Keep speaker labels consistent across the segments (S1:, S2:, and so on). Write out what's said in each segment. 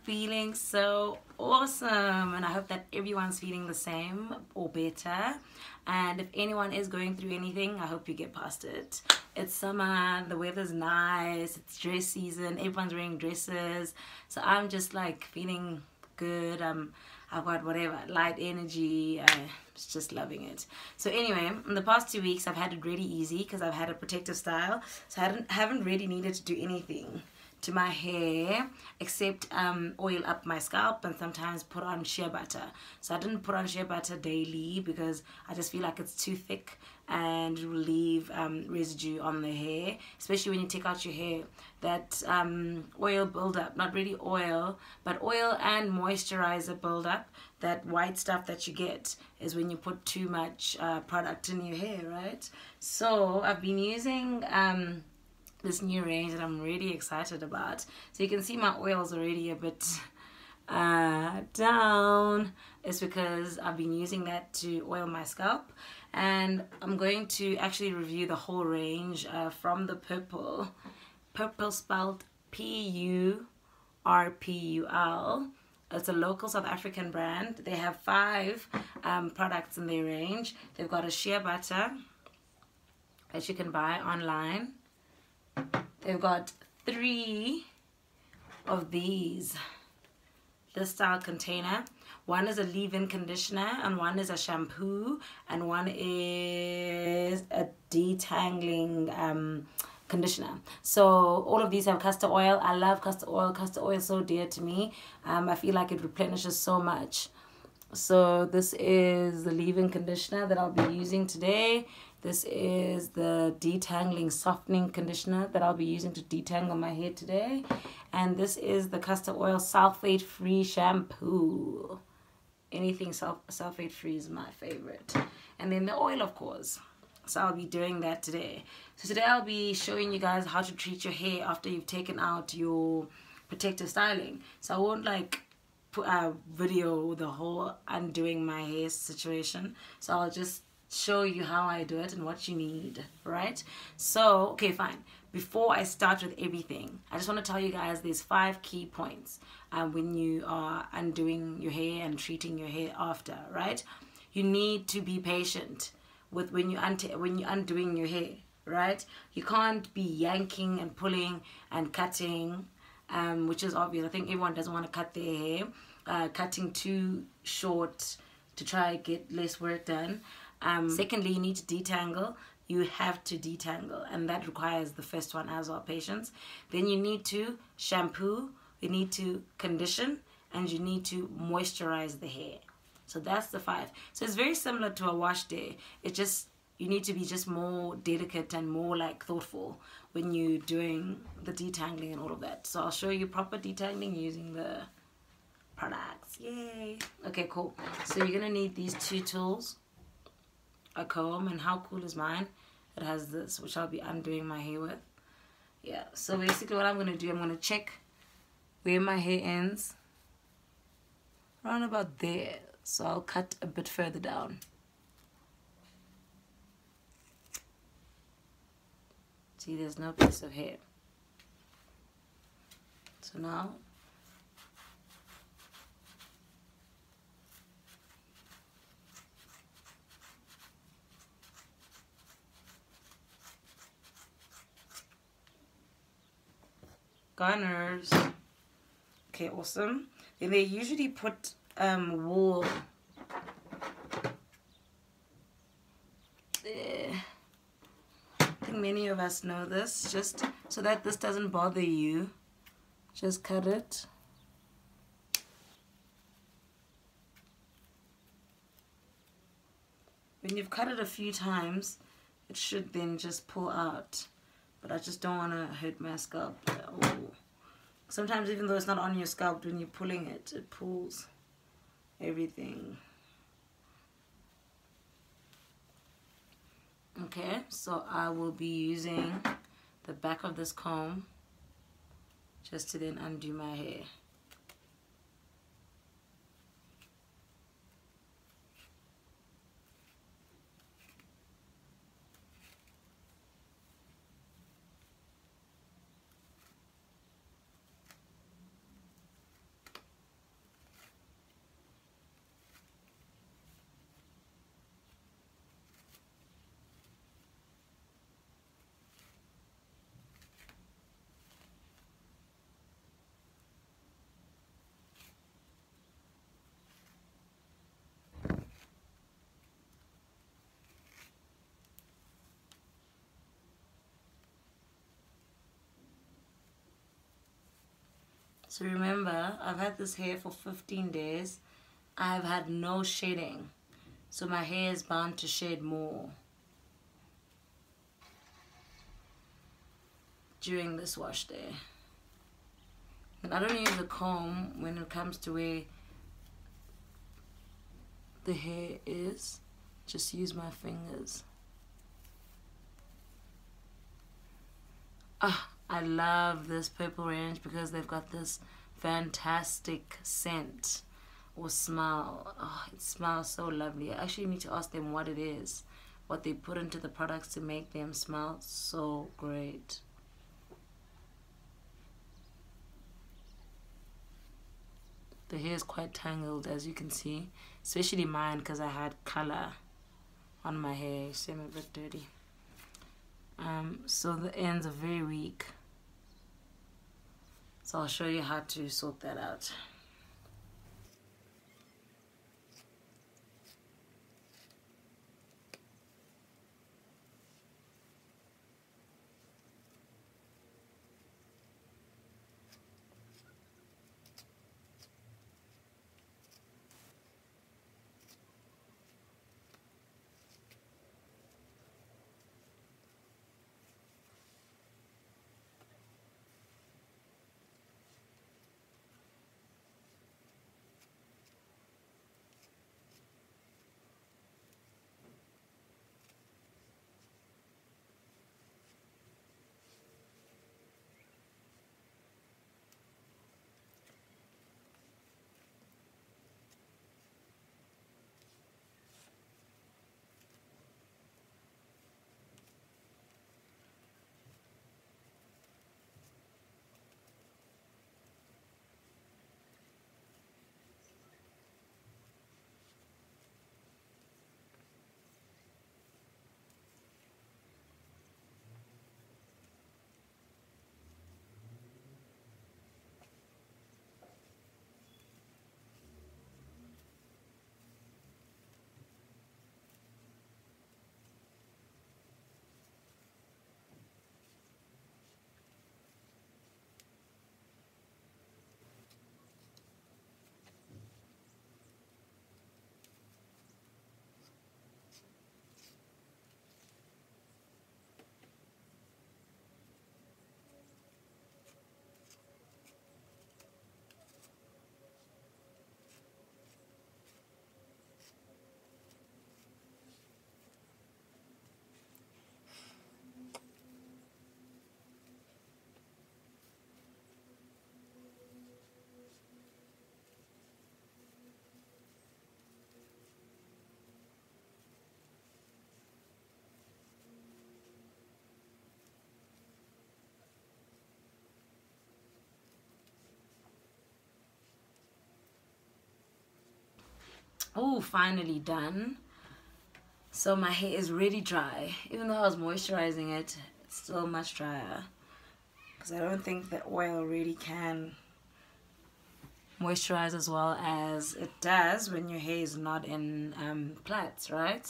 S1: feeling so awesome, and I hope that everyone's feeling the same or better. And if anyone is going through anything, I hope you get past it. It's summer, the weather's nice, it's dress season, everyone's wearing dresses, so I'm just like feeling good. I've got whatever light energy. I'm just loving it. So anyway, in the past 2 weeks I've had it really easy because I've had a protective style, so I haven't really needed to do anything to my hair except oil up my scalp and sometimes put on shea butter. So I didn't put on shea butter daily because I just feel like it's too thick and it will leave residue on the hair, especially when you take out your hair. That oil buildup, not really oil, but oil and moisturizer buildup, that white stuff that you get is when you put too much product in your hair, right? So I've been using this new range that I'm really excited about. So you can see my oil's already a bit down. It's because I've been using that to oil my scalp, and I'm going to actually review the whole range from the Purple spelled Purpul. It's a local South African brand. They have 5 products in their range. They've got a shea butter that you can buy online. They've got 3 of this style container. One is a leave-in conditioner, and one is a shampoo, and one is a detangling conditioner. So all of these have castor oil. I love castor oil. Castor oil is so dear to me. I feel like it replenishes so much. So this is the leave-in conditioner that I'll be using today. This is the detangling softening conditioner that I'll be using to detangle my hair today. And this is the castor oil sulfate-free shampoo. Anything sulfate-free is my favorite. And then the oil, of course. So I'll be doing that today. So today I'll be showing you guys how to treat your hair after you've taken out your protective styling. So I won't like put a video the whole undoing my hair situation. So I'll just show you how I do it and what you need, right? So okay, fine. Before I start with everything, I just want to tell you guys there's 5 key points when you are undoing your hair and treating your hair after, right? You need to be patient with when you're undoing your hair, right? You can't be yanking and pulling and cutting, which is obvious. I think everyone doesn't want to cut their hair, cutting too short to try get less work done. Secondly, you need to detangle. You have to detangle, and that requires the first one as well, patience. Then you need to shampoo, you need to condition, and you need to moisturize the hair. So that's the 5. So it's very similar to a wash day. It's just you need to be just more delicate and more like thoughtful when you're doing the detangling and all of that. So I'll show you proper detangling using the products. Yay! Okay, cool. So you're gonna need these 2 tools. A comb, and how cool is mine? It has this, which I'll be undoing my hair with. Yeah, so basically what I'm going to do, I'm going to check where my hair ends. Around about there. So I'll cut a bit further down. See, there's no piece of hair. So now gunners. Okay, awesome. Then they usually put wool there. I think many of us know this. Just so that this doesn't bother you, just cut it. When you've cut it a few times, it should then just pull out. But I just don't want to hurt my scalp. Oh. Sometimes even though it's not on your scalp, when you're pulling it, it pulls everything. Okay, so I will be using the back of this comb just to then undo my hair. So remember, I've had this hair for 15 days. I've had no shedding. So my hair is bound to shed more during this wash day. And I don't use a comb when it comes to where the hair is. Just use my fingers. I love this purple range because they've got this fantastic scent or smell. Oh, it smells so lovely. I actually need to ask them what it is, what they put into the products to make them smell so great. The hair is quite tangled, as you can see, especially mine because I had color on my hair. So I'm a bit dirty. So the ends are very weak. So I'll show you how to sort that out. Oh, finally done. So my hair is really dry. Even though I was moisturizing it, it's still much drier. Because I don't think the oil really can moisturize as well as it does when your hair is not in plaits, right?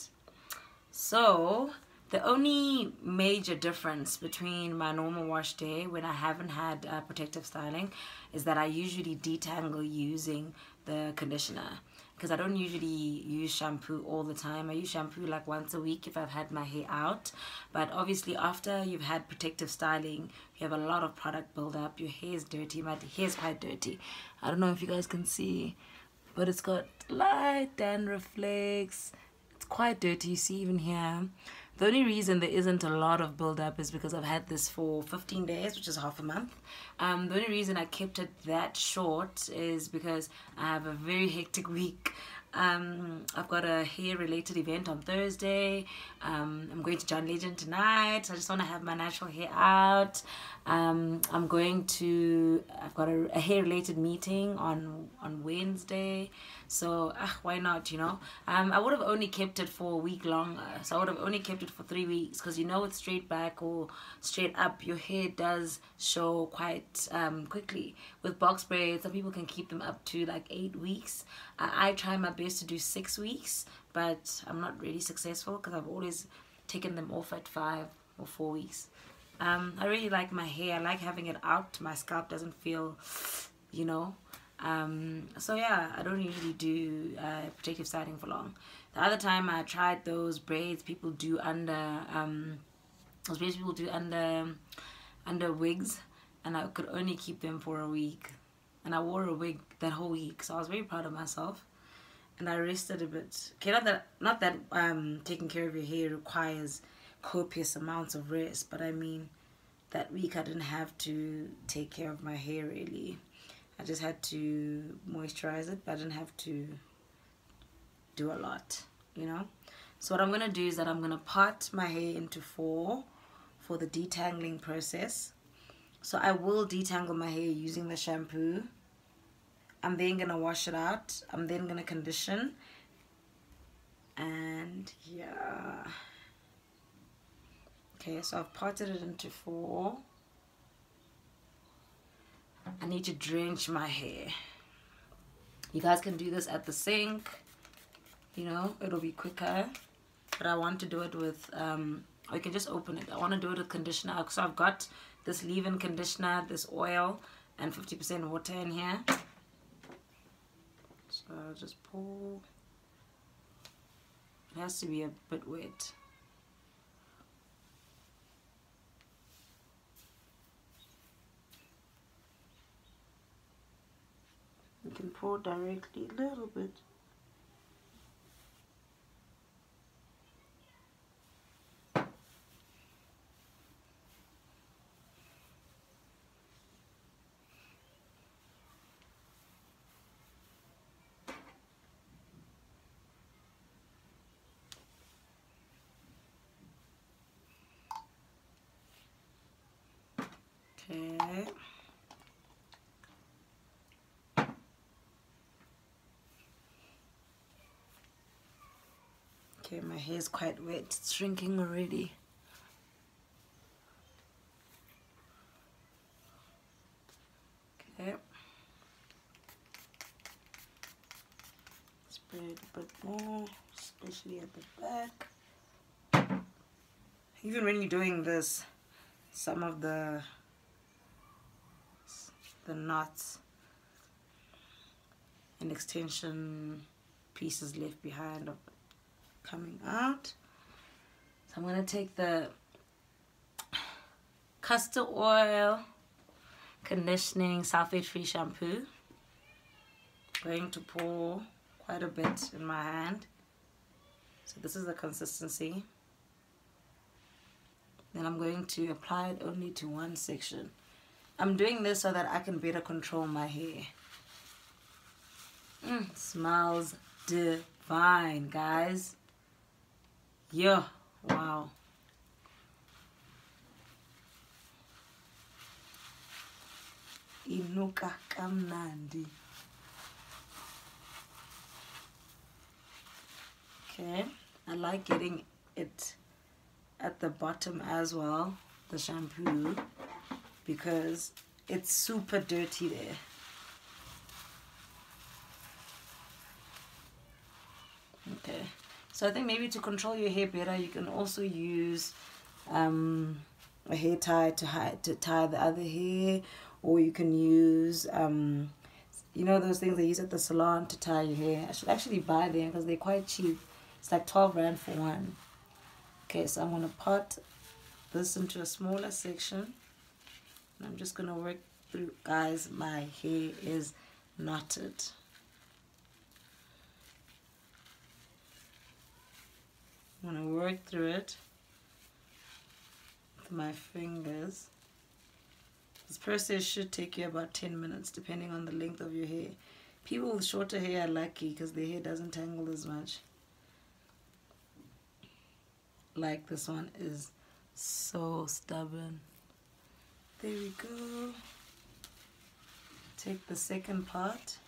S1: So the only major difference between my normal wash day when I haven't had protective styling is that I usually detangle using the conditioner, because I don't usually use shampoo all the time. I use shampoo like once a week if I've had my hair out. But obviously after you've had protective styling, you have a lot of product build up. Your hair is dirty. My hair is quite dirty. I don't know if you guys can see, but it's got light dandruff flakes. It's quite dirty. You see even here. The only reason there isn't a lot of build-up is because I've had this for 15 days, which is half a month. The only reason I kept it that short is because I have a very hectic week. I've got a hair-related event on Thursday. I'm going to John Legend tonight, so I just want to have my natural hair out. I've got a hair-related meeting on Wednesday. So why not, you know? I would have only kept it for a week longer. So I would have only kept it for 3 weeks, because you know with straight back or straight up, your hair does show quite quickly. With box braids, some people can keep them up to like 8 weeks. I try my best to do 6 weeks, but I'm not really successful because I've always taken them off at 5 or 4 weeks. I really like my hair. I like having it out. My scalp doesn't feel you know. So yeah, I don't usually do protective styling for long. The other time I tried those braids people do under under wigs, and I could only keep them for a week, and I wore a wig that whole week, so I was very proud of myself. And I rested a bit. Okay, not that taking care of your hair requires copious amounts of rest, but I mean that week I didn't have to take care of my hair really. I just had to moisturize it, but I didn't have to do a lot, you know. So what I'm gonna do is that I'm gonna part my hair into 4 for the detangling process. So I will detangle my hair using the shampoo. I'm then gonna wash it out. I'm then gonna condition. And yeah. Okay, so I've parted it into 4. I need to drench my hair. You guys can do this at the sink, you know, it'll be quicker. But I want to do it with, or you can just open it. I want to do it with conditioner. So I've got this leave-in conditioner, this oil, and 50% water in here. So I'll just pour. It has to be a bit wet. You can pour directly a little bit. Okay. Okay, my hair is quite wet. It's shrinking already. Okay. Spread a bit more, especially at the back. Even when you're doing this, some of the knots and extension pieces left behind are coming out. So I'm going to take the castor oil conditioning sulfate free shampoo. Going to pour quite a bit in my hand. So this is the consistency. Then I'm going to apply it only to one section. I'm doing this so that I can better control my hair. Smells divine, guys. Yeah, wow. Inuka kamnandi. Okay, I like getting it at the bottom as well, the shampoo, because it's super dirty there. Okay, so I think maybe to control your hair better, you can also use a hair tie to tie the other hair, or you can use you know those things they use at the salon to tie your hair. I should actually buy them because they're quite cheap. It's like 12 rand for one. Okay, so I'm going to part this into a smaller section. And I'm just going to work through. Guys, my hair is knotted. I'm going to work through it with my fingers. This process should take you about 10 minutes depending on the length of your hair. People with shorter hair are lucky because their hair doesn't tangle as much. Like this one is so stubborn. There we go. Take the second part.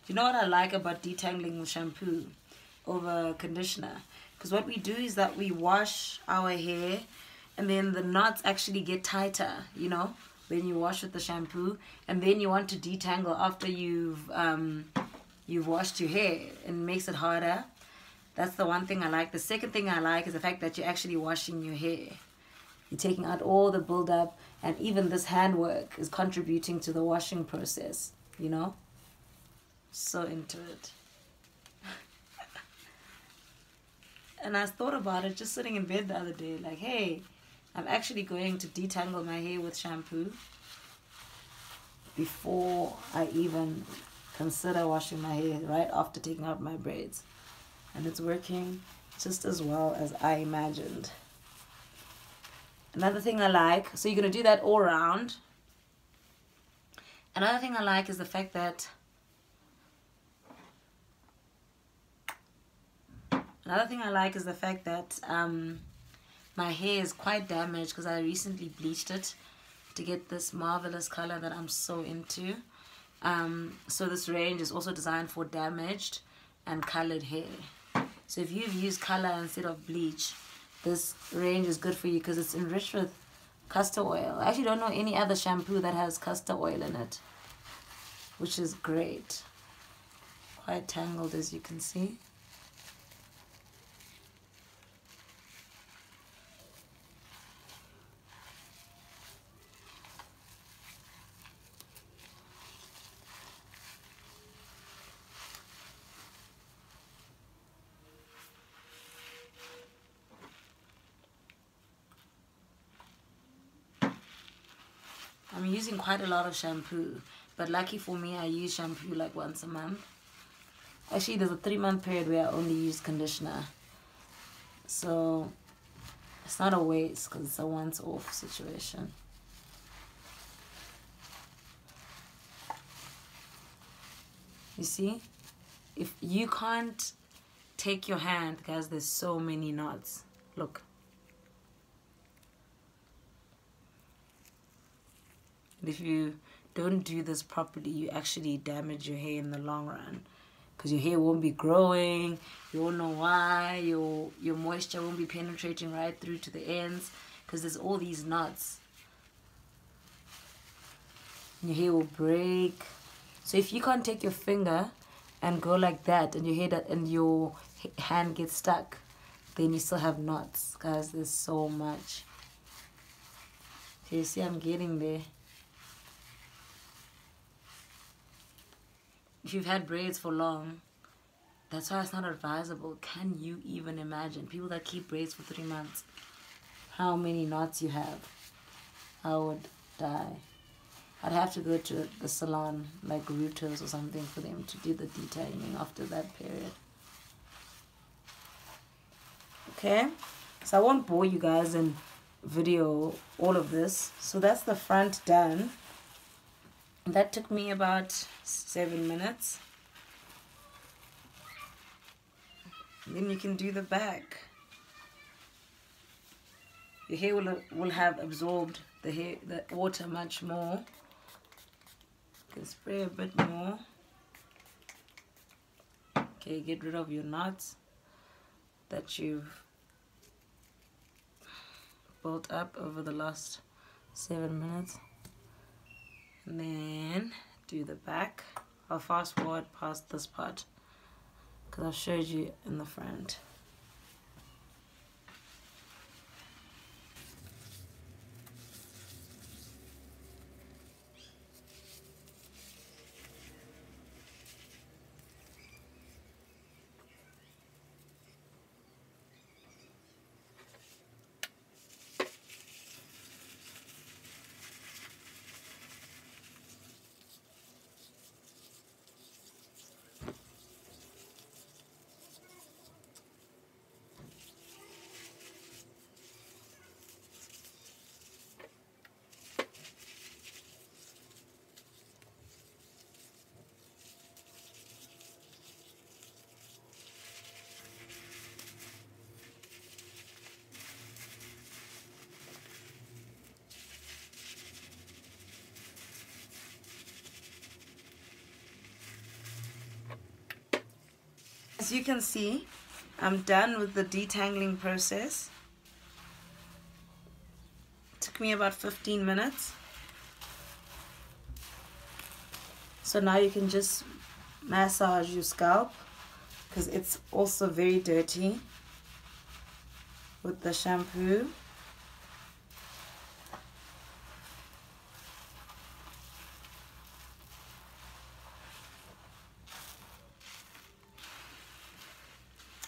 S1: You know what I like about detangling with shampoo over conditioner? Because what we do is that we wash our hair and then the knots actually get tighter, you know, when you wash with the shampoo, and then you want to detangle after you've washed your hair, and it makes it harder. That's the one thing I like. The second thing I like is the fact that you're actually washing your hair. You're taking out all the buildup, and even this handwork is contributing to the washing process, you know? So into it. And I thought about it just sitting in bed the other day, like, hey, I'm actually going to detangle my hair with shampoo before I even consider washing my hair, right after taking out my braids. And it's working just as well as I imagined. Another thing I like, so you're going to do that all around. Another thing I like is the fact that my hair is quite damaged because I recently bleached it to get this marvelous color that I'm so into. So this range is also designed for damaged and colored hair. So if you've used color instead of bleach, this range is good for you because it's enriched with castor oil. I actually don't know any other shampoo that has castor oil in it, which is great. Quite tangled, as you can see. I'm using quite a lot of shampoo, but lucky for me, I use shampoo like once a month. Actually, there's a 3-month period where I only use conditioner. So it's not a waste because it's a once-off situation. You see? If you can't take your hand, guys, there's so many knots. Look. If you don't do this properly, you actually damage your hair in the long run, because your hair won't be growing. You won't know why. Your moisture won't be penetrating right through to the ends because there's all these knots. Your hair will break. So if you can't take your finger and go like that, and your hand gets stuck, then you still have knots. Guys, there's so much. Okay, you see I'm getting there. If you've had braids for long, that's why it's not advisable. Can you even imagine? People that keep braids for 3 months, how many knots you have? I would die. I'd have to go to the salon, like Rooters or something, for them to do the detangling after that period. Okay, so I won't bore you guys and video all of this. So that's the front done. That took me about 7 minutes. And then you can do the back. Your hair will have absorbed the water much more. You can spray a bit more. Okay, get rid of your knots that you've built up over the last 7 minutes. And then do the back. I'll fast forward past this part because I've showed you in the front. As you can see, I'm done with the detangling process. It took me about 15 minutes. So now you can just massage your scalp because it's also very dirty with the shampoo.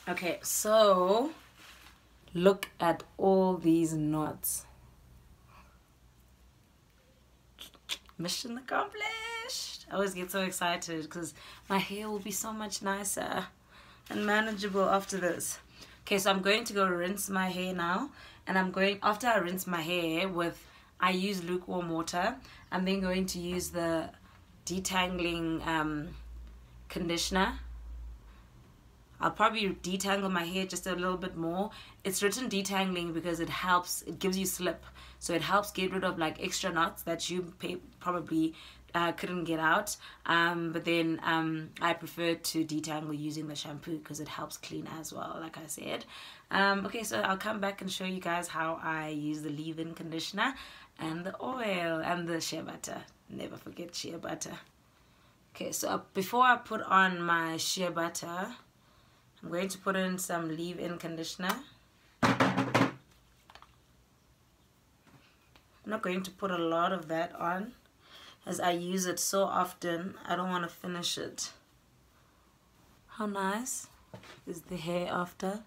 S1: Okay, so look at all these knots. Mission accomplished. I always get so excited because my hair will be so much nicer and manageable after this. Okay, so I'm going to go rinse my hair now, and after I rinse my hair with, I use lukewarm water, I'm then going to use the detangling conditioner. I'll probably detangle my hair just a little bit more. It's written detangling because it gives you slip. So it helps get rid of like extra knots that you probably couldn't get out. But then I prefer to detangle using the shampoo because it helps clean as well, like I said. Okay, so I'll come back and show you guys how I use the leave-in conditioner and the oil and the shea butter. Never forget shea butter. Okay, so before I put on my shea butter, I'm going to put in some leave-in conditioner. I'm not going to put a lot of that on as I use it so often. I don't want to finish it. How nice is the hair after?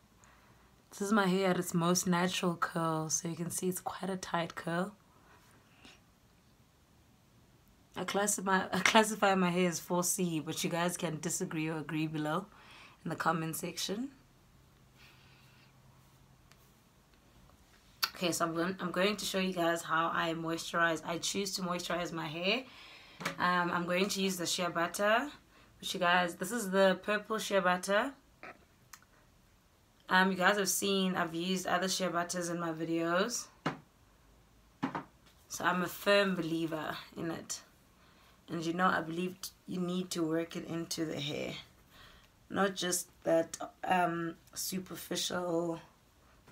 S1: This is my hair at its most natural curl, so you can see it's quite a tight curl. I classify my hair as 4C, but you guys can disagree or agree below in the comment section. Okay, so I'm going to show you guys how I moisturize. I choose to moisturize my hair. I'm going to use the shea butter, which you guys, this is the purple shea butter. You guys have seen I've used other shea butters in my videos, so I'm a firm believer in it. And you know, I believe you need to work it into the hair, not just that superficial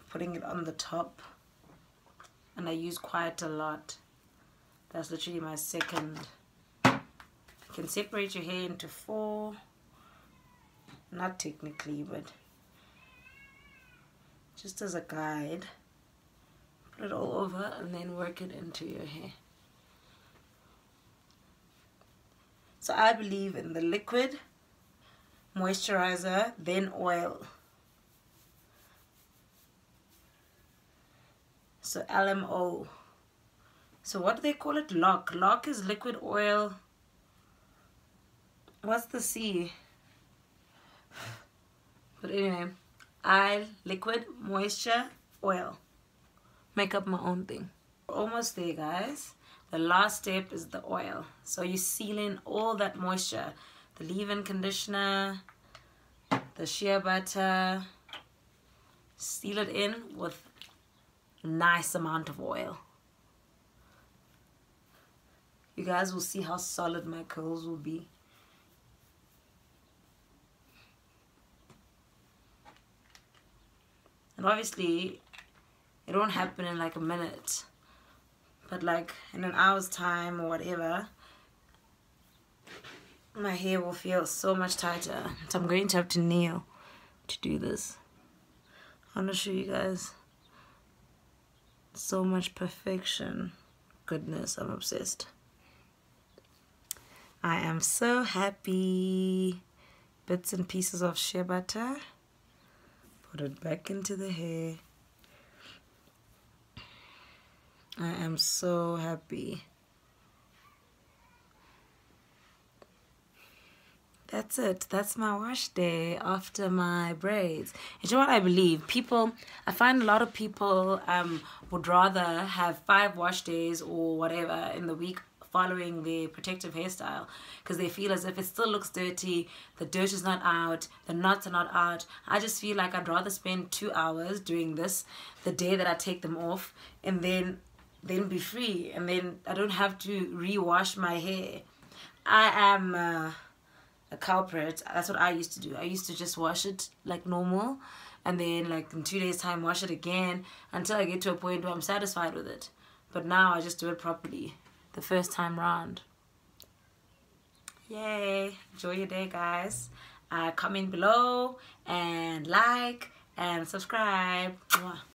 S1: putting it on the top. And I use quite a lot. That's literally my second. You can separate your hair into 4, not technically, but just as a guide. Put it all over and then work it into your hair. So I believe in the liquid, moisturizer, then oil. So LMO. So what do they call it? Lock. Lock is liquid oil. What's the C? But anyway, liquid, moisture, oil. Make up my own thing. Almost there, guys. The last step is the oil. So you seal in all that moisture. The leave-in conditioner, the shea butter. Seal it in with a nice amount of oil. You guys will see how solid my curls will be. And obviously, it won't happen in like a minute. But like in an hour's time or whatever, my hair will feel so much tighter. So I'm going to have to kneel to do this. I want to show you guys so much perfection. Goodness, I'm obsessed. I am so happy. Bits and pieces of shea butter. Put it back into the hair. I am so happy. That's it. That's my wash day after my braids. And you know what I believe? I find a lot of people would rather have 5 wash days or whatever in the week following their protective hairstyle because they feel as if it still looks dirty, the dirt is not out, the knots are not out. I just feel like I'd rather spend 2 hours doing this the day that I take them off and then be free, and then I don't have to re-wash my hair. I am a culprit. That's what I used to do. I used to just wash it like normal and then like in 2 days time wash it again until I get to a point where I'm satisfied with it. But now I just do it properly the first time round. Yay. Enjoy your day, guys. Comment below and like and subscribe. Mwah.